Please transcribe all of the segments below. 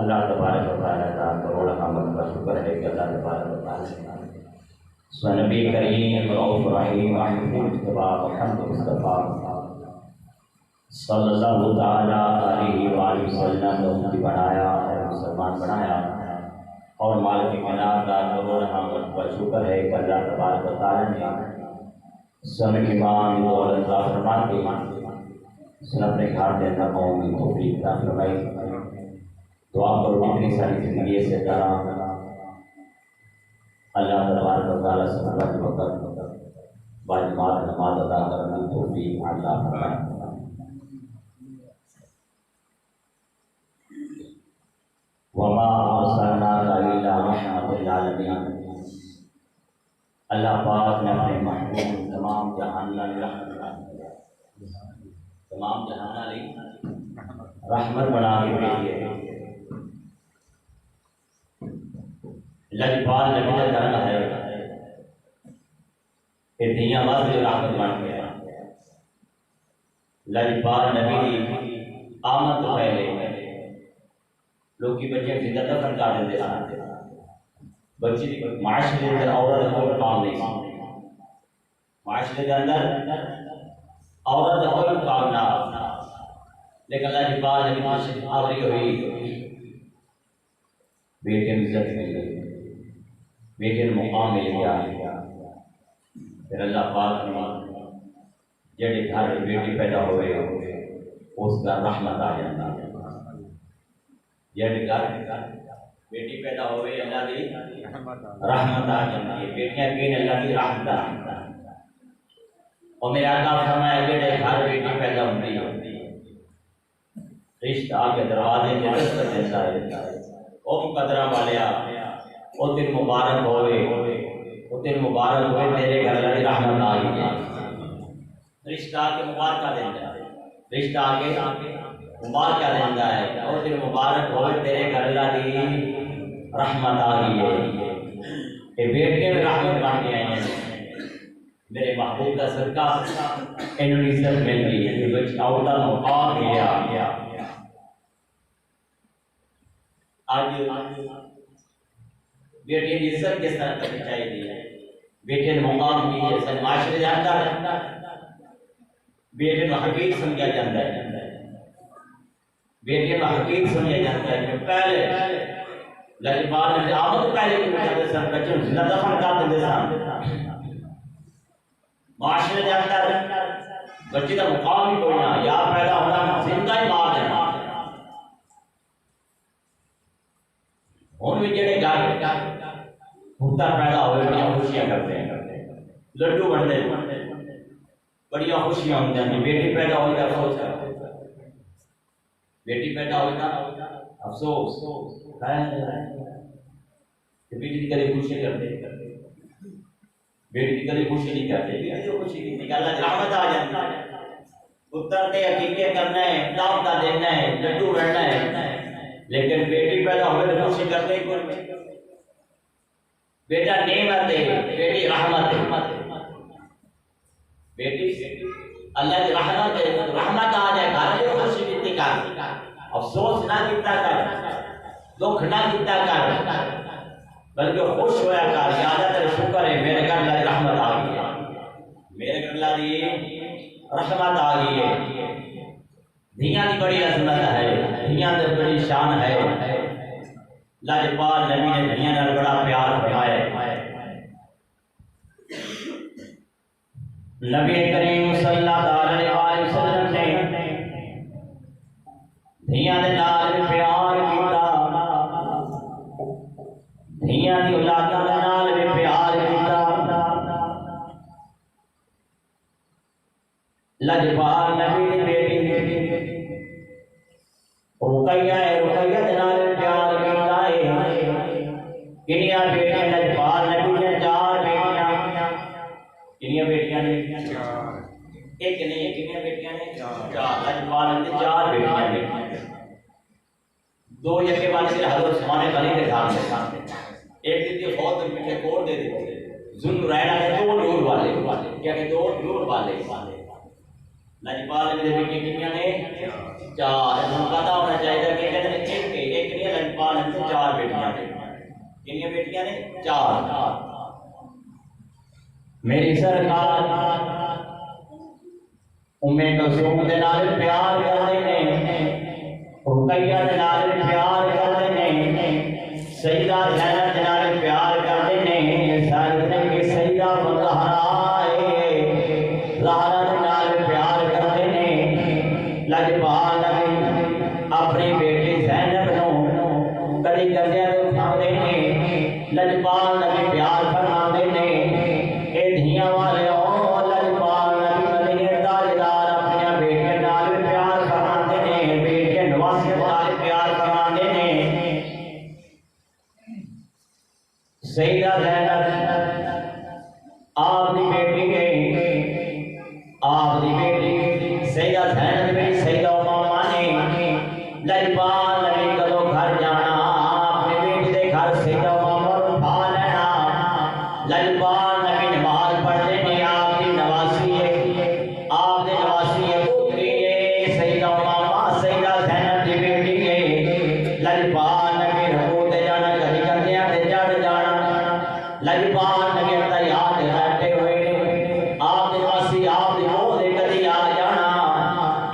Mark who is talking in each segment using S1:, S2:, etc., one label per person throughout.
S1: अल्लाह तबारक व तआला का करोड़ हमद का शुक्र है कि अल्लाह तबारक व तआला नबी करीम रऊफ रहीम मुस्तफा मुहम्मद मुस्तफा सल्लल्लाहु तआला अलैहि वसल्लम को बनाया है, मुसलमान बनाया और मालिक कायनात का करोड़ हमद का शुक्र है कि अल्लाह तबारक व तआला ने सब ईमान और अल्लाह फरमा के अपने घर के अंदर कौम की तौफीक अता फरमाई। दुआ करो इतनी सारी जिंदगी से करा अल्लाह तबारक व तआला से वक्त बाजमात नमाज अदा करने की तौफीक अता फरमाए। वमा अरसलनाका इल्ला रहमतल लिल आलमीन। अल्लाह पाक ने अपने महबूब तमाम जहान रहमत बना के भेजी है। लजपाल नबी का जन्म है कि दुनिया वास्ते रहमत बन गया। लजपाल नबी की आमद तो पहले लोग की बच्चे जिंदा दफन कर देते हैं। बच्चे की माशरे के अंदर औरत का कोई काम नहीं, माशरे के अंदर औरत का कोई काम ना, लेकिन लजपाल नबी की आखिरी हुई बेटे में इज्जत मिल गई, बेटे ने मुकाम मिल गया। फिर अल्लाह पाक ने जेड़े घर बेटी पैदा हुए उसका रहमत आ जाता है। जेड़े घर बेटी पैदा हुए अल्लाह की रहमत आ जाती है। बेटियां की अल्लाह की रहमत आ जाती है। और मेरा आका फरमाया जेड़े घर बेटी पैदा होती है रिश्ता के दरवाजे के दस्तक देता है। ओ मुकद्दरा वालिया ओ दिन मुबारक होवे, ओ दिन मुबारक होवे तेरे घर अल्लाह की रहमत आ गई। रिश्ता के मुबारक देता है, रिश्ता के मुबारक देता है। ओ दिन मुबारक होवे तेरे घर अल्लाह की रहमत आ गई है। ये बेटियां भी रहमत बन के आई हैं। मेरे महबूब का सदका इन्होंने इज्जत मिल गई है कि बच्चा औदा मुकाम गया। आज बेटे की इज्जत किस तरह करनी चाहिए, बेटे ने मुकाम की है माशरे जाता है, बेटे को हकीक समझा जाता है, बेटे को हकीक समझा जाता है। पहले लजपाल ने आमद पहले की करते सन बच्चों को जिंदा दफन कर देते सन। माशरे जाता है बच्चे का मुकाम ही कोई ना, या पैदा होना जिंदा ही मार देना। और भी जेड़े घर पुत्र पैदा हुए बड़ी खुशियां करते हैं, लड्डू बनते हैं, बड़ी खुशियां होती हैं। बेटी पैदा हो जाए अफसोस करते, बेटी पैदा हो जाए अफसोस, बेटी की कभी खुशी करते, बेटी की कभी खुशी नहीं करते, खुशी निकालना रहमत आ जाती है। पुत्र के अकीके करना है, दाम का देना है, लड्डू बनना है, लेकिन बेटी पैदा हुए तो खुशी करते ही कोई बेटा नेमत है, बेटी रहमत है। बेटी अल्लाह की रहमत है, रहमत आ जाए घर में खुशी बीती कर, अफसोस ना किता कर, दुख ना किता कर, बल्कि खुश होया कर, याद तेरे शुक्र है मेरे घर अल्लाह की रहमत आ गई है, मेरे घर अल्लाह की रहमत आ गई है। धियां की बड़ी अजमत है, धियां की बड़ी शान है। लाजपाल नबी ने धियां नाल बड़ा प्यार फरमाया। नबी करीम सल्लल्लाहु अलैहि वसल्लम ने धियां दे नाल प्यार कीता, धियां दी औलादां दे नाल भी प्यार कीता। लाजपाल नबी दी बेटी रुकैया है, रुकैया दे नाल प्यार कीता है। किनिया बेटियां लाजपाल नबी ने? 4 बेटियां। किनिया बेटियां ने? 4। एक नहीं, किनिया बेटियां ने? 4। लाजपाल नबी 4 बेटियां ने। 2 यके वाले से हजरत उस्मान गनी के सामने, एक दी फौत में पीछे कोर दे दी। जुन्नूरैन ने 2 नूर वाले, क्या के 2 नूर वाले। लाजपाल नबी दे बेटियां किनिया ने? 4। हम पता होना चाहिए कि कहते एक नहीं, लाजपाल नबी 4 बेटियां ने। कितनी बेटियां ने? 4। मेरी सरकार उम्मे कुलसूम दे नाल प्यार करदे ने, रुकैया दे नाल प्यार करदे ने, सईदा ज़ैनब दे नाल प्यार करदे ने। सारे दिन के सईदा ज़हरा है, ज़हरा दे नाल प्यार करदे ने। लाजपाल नबी अपनी बेटी ज़ैनब नूं कदी कंधे ते उठाउंदे ने, लाजपाल नबी प्यार फरमाउंदे ने। ए धियां वाले लाजपाल नबी मदीने ताजदार अपनी बेटियां नाल प्यार फरमाउंदे ने, बेटियां नवासियां नाल प्यार फरमाउंदे ने। सईदा ज़ैनब आपदी बेटी है, आपदी बेटी सईदा ज़ैनब मेरी सईदा उम्मा ने। लाजपाल नबी कदों घर जाना, अपनी बेटी दे घर सईदा उम्मा नूं उठा लेना। लाजपाल नबी नमाज पढ़दे ने, आपदी नवासी है, आपदे नवासी है, पुत्री है सईदा उम्मा, सईदा ज़ैनब दी बेटी है। लाजपाल नबी रुकू ते जाना, कदी कंधियां ते चढ़ जाना। लाजपाल नबी तैयार ते बैठे हुए, आपदे नवासी आपदी मोह दे कदी आ जाना।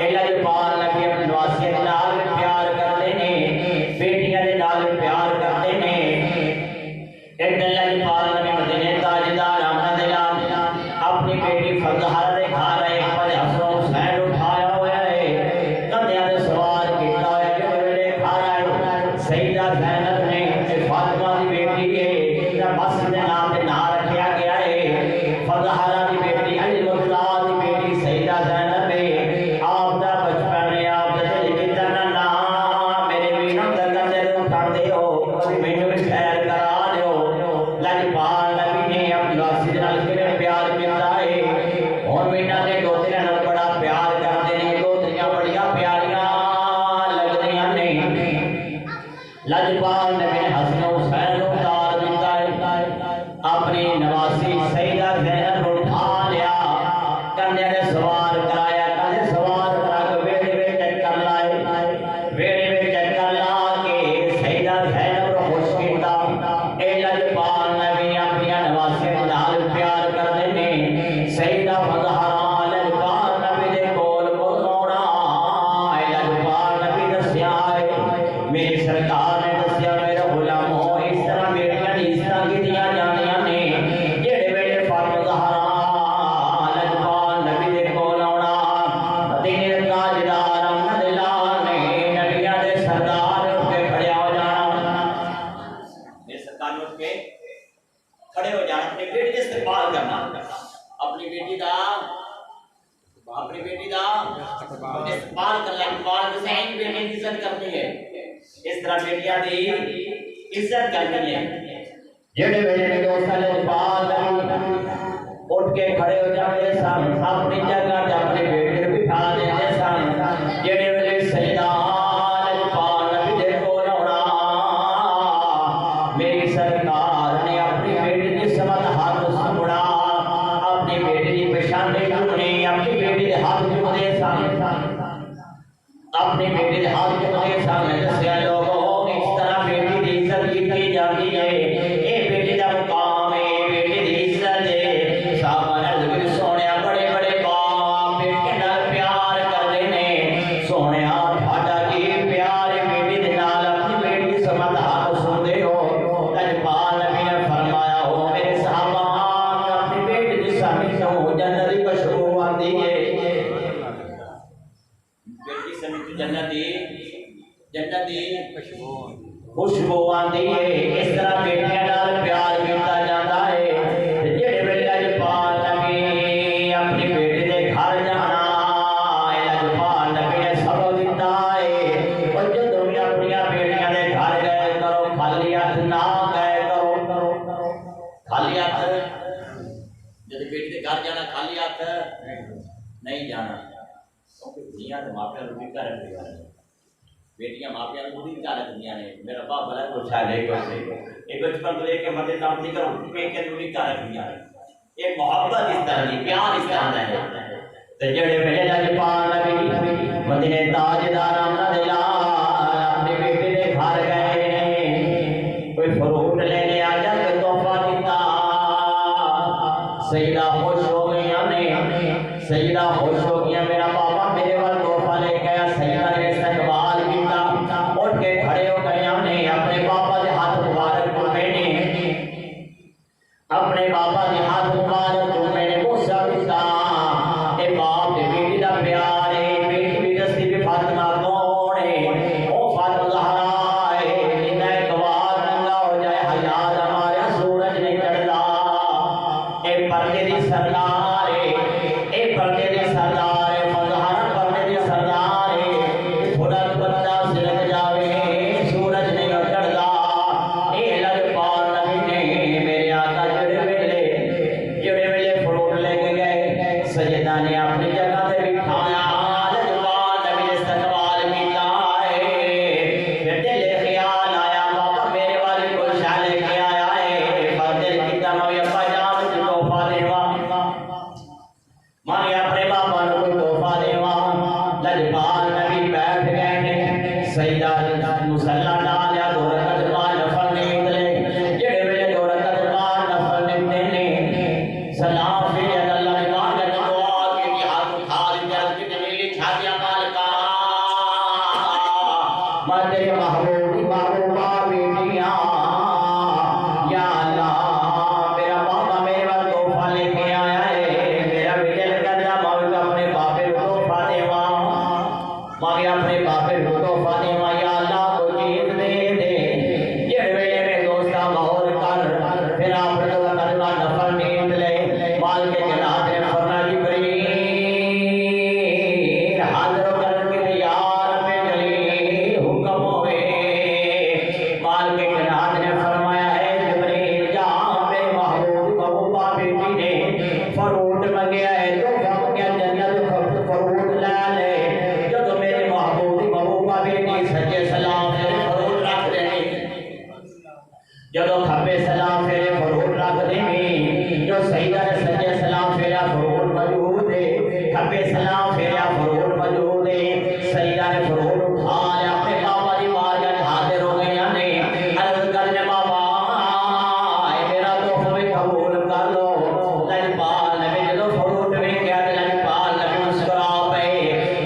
S1: ए लाजपाल नबी अपनी नवासी दे नाल प्यार करदे ने, बेटियां दे नाल प्यार करदे ने। एक दिन लाजपाल नबी मदीने ताजदार अपनी बेटी फजहरा दे घर आए, पर हसन हुसैन उठाया हुआ है, कंधियां ते सवार कीता होया। जेड़े वेले घर आए सईदा ज़ैनब ने, फातिमा दी बेटी है, मस्जिद दे नाम ते नाम रखा गया है। फजहरा दी बेटी अलीमुल्लाह दी बेटी सईदा ज़ैनब है। आपदा बचपन है, आपदा दिल की तमन्ना, मेरे वीरों दा कंधे ते उठांदे हो, कभी मैनूं भी सैर करा दिओ। लाजपाल नबी ने अपनी नवासी दे नाल किवें प्यार कीता है। हुण भी इन्हां दे दोतियां नाल बड़ा प्यार करदे ने, दोतियां बड़ियां प्यारियां लगदियां ने। लाजपाल नबी ने हसन हुसैन नूं उतार दिता है, अपनी नवासी सईदा ज़ैनब नूं उठा लिया, कंधे ते सवार कराया, कंधे सवार करा के वेड़े में चक्कर लाए, वेड़े में चक्कर ला के सईदा ज़ैनब नूं खुश कीता। ए लाजपाल नबी अपनी नवासी दे नाल प्यार करदे ने। सईदा फजहरा लाजपाल नबी दे कोल आउणा, लाजपाल नबी दस्सिया है, मेरी सरकार ने दस्सिया, मेरे गुलामो इस तरह बेटियां दी इज्जत कीतियां जांदियां ने। जेड़े वेले फातिमा ज़हरा लाजपाल नबी दे कोल आउणा, मदीने ताजदार उन्हां दे लाल ने, नबियां दे सरदार उठ के खड़े हो जाना, मेरे सरकार ने उठ के खड़े हो जाना, अपनी बेटी का इस्तेमाल करना, अपनी बेटी का इस्तेमाल करना। इस्तेमाल से ही बेटी की इज्जत करनी है, इस तरह बेटियां दी इज्जत करनी है। जेड़े वेले दोस्तां लाजपाल नबी उठ के खड़े हो जाते सन, अपनी जगह ते अपनी बेटी को बिठा देते सन। जेड़े वेले सईदा लाजपाल नबी दे कोल आउणा, मेरी सरकार ने अपनी है ए बेटी दा मुकाम है बेटी दी इज्जत है साहबा ने जिक्र सोनिया बड़े बड़े बाप बेटे नाल प्यार करदे ने सोनिया साडा की प्यार है बेटी दे नाल अपनी बेटी दी समाधान सुनदे हो लजपाल नबी ने फरमाया हो मेरे साहबा अपनी बेटी दी सामी तो जन्नत दी खुशबू आंदी है बेटी समेत जन्नत दी खुशबू आंदी है इस तरह बेटियां नाल प्यार किया जाता है जेड़े वेले लजपाल नबी अपनी बेटी दे घर जाना लजपाल नबी ने सबक दिता है और जदों भी अपनी बेटियां दे घर गए करो खाली हाथ ना गए करो खाली हाथ जब बेटी दे घर जाना खाली हाथ नहीं जाना क्योंकि दुनिया के मापिया रोटी घर रखती बेटियां मापिया रोटी घर रखती ने मेरा बाप बड़ा कुछ है एक बचपन को लेके मदे नाम नहीं करो पे के रोटी घर रखती एक मोहब्बत इस तरह की प्यार इस तरह का है ते जेड़े मेरे लजपाल नबी मदीने ताजदार आमना दे लाल अपने बेटे दे घर गए कोई फ्रूट लेने आ जा के तोहफा दिता सईदा खुश हो गई ने सईदा खुश हो गया मेरा पापा मेरे वाल तोहफा लेके आया सईदा ने इस्तकबाल किया उठ के खड़े हो गए ने अपने पापा के हाथ मुबारक चूमे ने अपने पापा के हाथ मुबारक चूमे ने बोसा दिता ए बाप दे बेटी दा प्यार है बेटी भी दस्ती भी फातिमा कौन है ओ फातिमा ज़हरा है जिंदा गवार नंगा हो जाए हयात हमारे सूरज नहीं चढ़दा ए पर्दे दी सरदार है ए पर्दे दी सरदार है मज़हरा पर्दे दी सरदार है थोड़ा बंदा सिरक जावे सूरज नहीं चढ़दा ए लजपाल नबी ने मेरे आका जेड़े वेले फ्रूट लेके गए सजदा ने अपनी जगह पे बिठाया लजपाल नबी ने इस्तकबाल किया है फिर दिल ख्याल आया बाबा मेरे वाले कोई शाह लेके आया है पर दिल कितना मैं अब्बा जान को तोहफा देवा मांगे अपने बाबा को कोई तोहफा देवा लजपाल नबी बैठ गए ने सईदा मुसल्ला डालिया दो रकात नमाज नफल निकले जेड़े वेले दो रकात नमाज नफल निकले ने सलाम फिर अल्लाह ने मांग के दुआ के कि हाथ उठा दे अर्ज की जमीली छातियां मालिका मैं तेरे महबूब की महबूबा बेटियां या अल्लाह मेरा बाबा मेरे वाल तोहफा लेके आया है मेरा भी दिल करदा मैं अपने बापे को तोहफा देवा मांगे अपने बापे को तोहफा देवा या अल्लाह को चीज दे जेड़े वेले में दोस्ता गौर कर फिर आप करना नफल नींद ले माल के जनाब ने फरमाया जिब्रील हाजिर करके तैयार पे जलील हुक्म होवे माल के जनाब ने फरमाया है जिब्रील जा मेरे महबूब महबूबा बेटी ने फ्रूट मंगया है तो क्या जन्नत फ्रूट ले ले जब मेरे महबूब महबूबा बेटी सच्चे सलाम से फ्रूट रख दे जब खब्बे सलाम फेरे फ्रूट रख देंगे जो सईदा ने सच्चे सलाम फेरा फ्रूट मौजूद है खब्बे सलाम फेरा फ्रूट मौजूद है सईदा ने फ्रूट उठा लिया अपने बाबा की बारगाह में हाजिर हो गए ने अर्ज करने बाबा मेरा तोहफा भी कबूल कर लो लजपाल नबी जो फ्रूट में क्या लजपाल नबी मुस्कुरा पे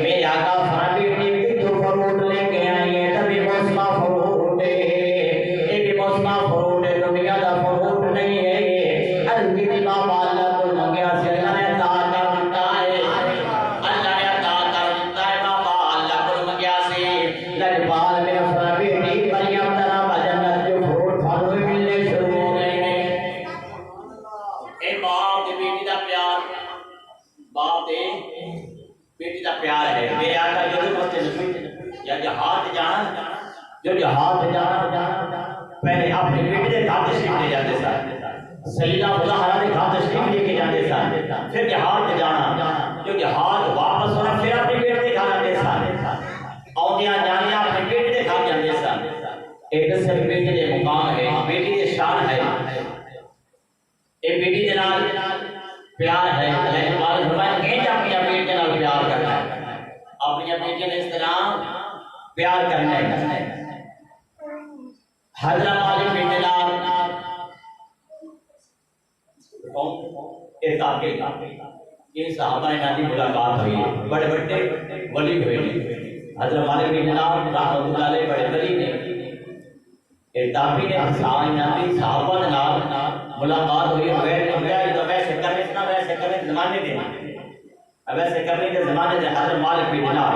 S1: मेरे आका फरमाया बेटी तो फ्रूट लेके आई है तभी मौसमा फ्रूट है ये भी मौसमा फ्रूट है दुनिया का फ्रूट नहीं है ये अर्ज की बाबा अल्लाह को मंगया से अल्लाह ने अता कर दिता है अल्लाह ने अता कर दिता है बाबा अल्लाह को मंगया से लजपाल में फरमाया बेटी मरियम तना जन्नत जो फ्रूट थानू मिलने शुरू हो गए हैं ए बाप दे बेटी दा प्यार बाप दे बेटी दा प्यार है मेरे आका जो मस्जिद या जहाज जाना जो जहाज जाना पहले अपने बेटे के घर तशरीफ ले जाते सन सईदा ज़हरा के घर तशरीफ लेके जाते सन फिर जहाज जाना जो जहाज वापस होना फिर अपने बेटे के घर आते सन आउंदियां जानियां अपने बेटे के घर जाते सन एक सिर्फ बेटे के मुकाम है बेटी के शान है एक बेटी के नाल प्यार है लेकिन बाल फरमाया कि अपनी बेटी के नाल प्यार करना है अपनी बेटी ने इस तरह प्यार करना है हजरत मालिक बिन दिनार इस आके इन सहाबा नादी मुलाकात हुई है, बड़े बड़े वली हुए ने। हजरत मालिक बिन दिनार रहमतुल्लाह अलैह बड़े वली ने। एक ताबी ने सहाबा के नाल मुलाकात हुई है। वैसे करने ना वैसे करने जमाने दे, वैसे करने के जमाने दे हजरत मालिक बिन दिनार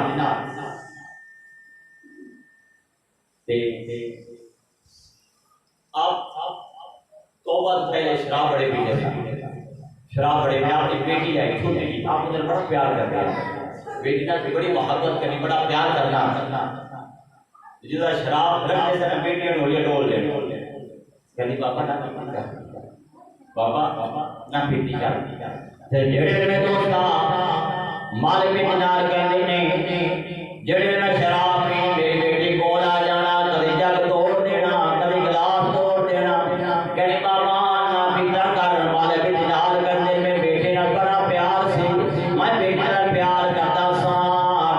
S1: आप तौबा पहले शराब बड़े पीते थे, शराब बड़े में आपकी बेटी आई छोटी, आप उधर बड़ा प्यार करते हैं, बेटी ना बड़ी मोहब्बत करनी, बड़ा प्यार करना। जिदा शराब रखने से ना बेटियां ढोलिया डोल ले कहनी पापा ना पापा ना पीती कर ते जेड़े में दोस्ता मालिक बिन दिनार कहंदे ने जेड़े में शराब पी मेरी बेटी कोल आ जाना, कभी जग तोड़ देना, कभी गिलास तोड़ देना, कहनी पापा ना पीता कर। मालिक बिन दिनार कहंदे में बेटे नाल बड़ा प्यार सी, मैं बेटे नाल प्यार करता सा,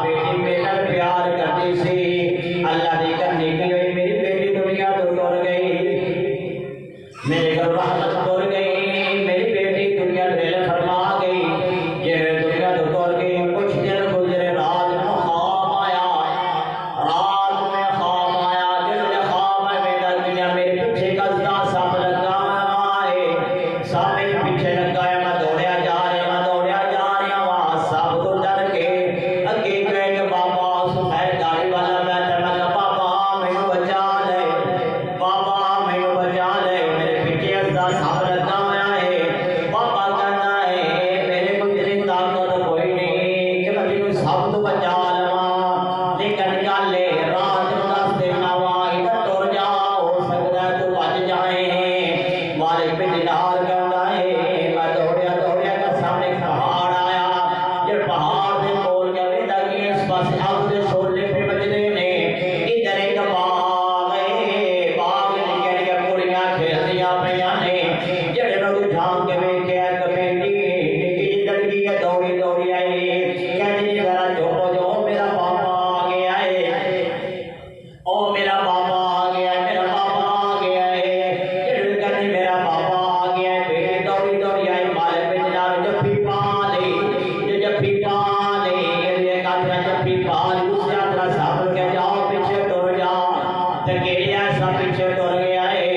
S1: बेटी मेरे नाल प्यार करती सी। अल्लाह दी करनी की होई मेरी बेटी दुनिया तो टुर गई, मेरे घर रहमत टुर गई, मेरी बेटी दुनिया दिल फरमा गई। ये दुनिया तो टुर गई, कुछ दिन गुजरे, रात में ख्वाब आया, रात में ख्वाब आया, जिस ख्वाब में मेरा दुनिया मेरे पीछे कसदा सांप लगा है, सांप मेरे पीछे लगा है, मैं दौड़या जा रहा वहां सांप तो डर के अगे कहे कि बाबा सफेद दाढ़ी वाला बैठा, मैं कहा पापा मैनू बचा ले, पापा मैनू बचा ले, मेरे पीछे कसदा सांप लगा हुआ है। पापा कहता है मेरे को इतनी ताकत कोई नहीं कि मैं तेनू सांप तो बचा लवां, लेकिन गल रात नूं दस देना वा, इधर टुर जा, हो सकता है तू बच जाए। मालिक बिन दिनार कहता है मैं दौड़िया का सामने पहाड़ आया, जे पहाड़ दे कोल गया वेंदा कि इस पासे अब दे शोले पे बजदे ने, इधर एक बाग है, बाग निक्कियां निक्कियां कुड़ियां खेलदियां पईयां ने, जेड़े लोग झांक के वेखिया कमेटी निक्की जी लड़की है दौड़ी आई, कहदी जरा जो मेरा पापा आ गया है, ओ मेरा पापा आ गया है, मेरा पापा आ गया है। जेड़े कहदी मेरा पापा आ गया है, बेटी दौड़ी आई, मालिक बिन दिनार जफ्फी पा ली, जफ्फी पा ली, ये कादरा जफ्फी पा ली, दूसरे आदरा साहब के जाओ पीछे टुर जा, ते केड़ी ऐसा पीछे टुर गया है।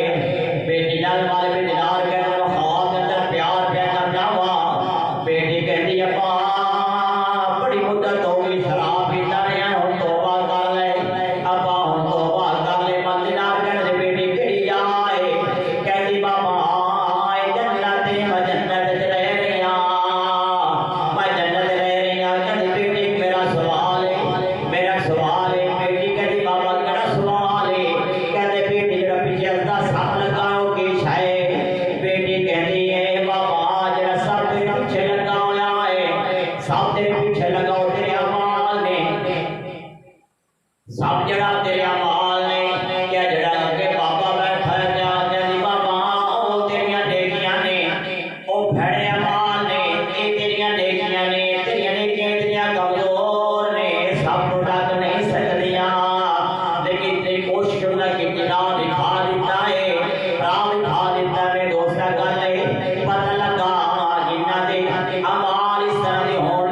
S1: बेटी नाल मालिक बिन दिनार कहंदा ख्वाब के अंदर प्यार करना वा, बेटी कहती अप्पा बड़ी मुद्दत हो गई शराब पीता रहा, हुण तौबा कर ले अप्पा, हुण तौबा कर ले। बिन दिनार कहंदे बेटी केड़ी जाए, कहती पापा जन्नत मैं जन्नत च रह रही हां, मैं जन्नत रह रही हां। कहती बेटी मेरा सवाल है बेटी कहती पापा केड़ा सवाल है, कहते बेटी जेड़ा पीछे असदा सांप लगा हो की छाए, बेटी कहती है पापा जेड़ा सांप तेरे पीछे लगा होया है, सांप तेरे पीछे लगा हो तेरे अमाल ने, सांप जेड़ा तेरे अमाल ने, क्या जेड़ा अगे पापा बैठा है क्या, कहती पापा ओ तेरियां नेकियां ने, ओ भैड़े अमाल ने, ये तेरियां नेकियां ने, तेरियां नेकियां इतनियां कमजोर ने, सब तो ढक नहीं सकदियां, लेकिन तेरी कोशिश उन्हें की राह दिखा दिता है, राह दिखा दिता है। दोस्ता गल है पता लगा जिन्ना दे अमाल इस तरह दे होण